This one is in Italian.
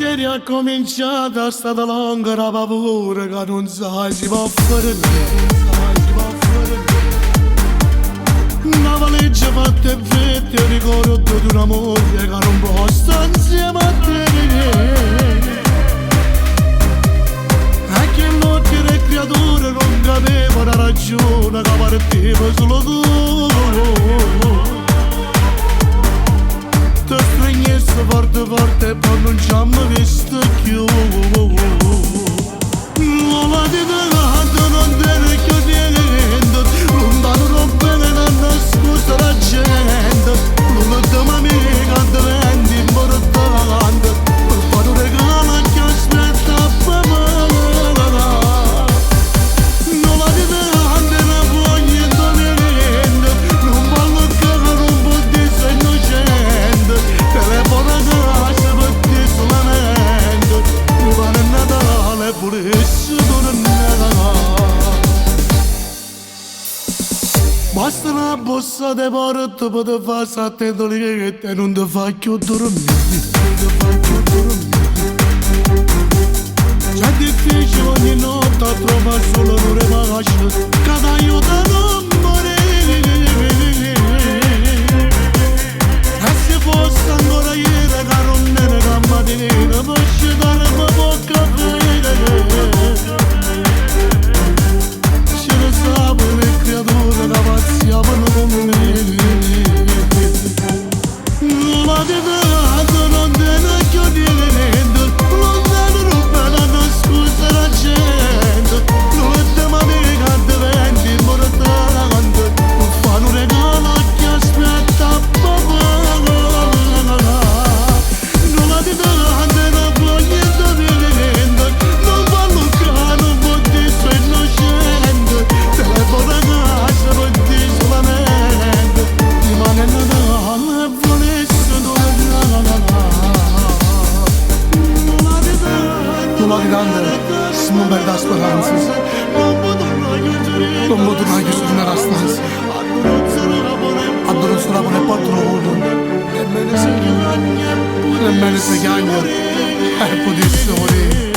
seria è cominciata, è stata lunga la paura che non sai si può fare una valigia fatta e fatta, ricordo di una moglie che non può stare insieme a te. E che notte le creature non capevano la ragione che partiva solo tu. Ti stringesse forte forte e poi non ci hanno visto più. Non la dite non te ne chiudendo, lontano non bene non nascosta la gente. L'ultima amica ti vendi importante, per fare un regalo che aspetta a papà. Non la dite ne voglio niente, non parlo che non può dire innocente. Telefono a casa per dire solamente, mi pare Natale pure esso tornerà. Basta una bussa di porto per te fare sette che te non ti fa più dormire. C'è difficile ogni notte a trovare solo un rimascio che ti aiuta a non morire. E se fosse ancora ieri che non era la mattina per scendere un po' capire. Ce ne sape le creature che pazziavano come me. Non la dite non te ne chiudendo, lontano non bene non scusa la gente. L'ultima amica ti vendi importante, non fanno un regalo che aspetta a papà. Non la dite non voglio niente, non fanno un cano per dire sei innocente. Telefono a casa per dire solamente, rimane Natale e volesse tornare. Non la dite siamo per la speranza, non potrà chiudere nella stanza. Addosso la buona porta nemmeno si chiagna e potesse morire.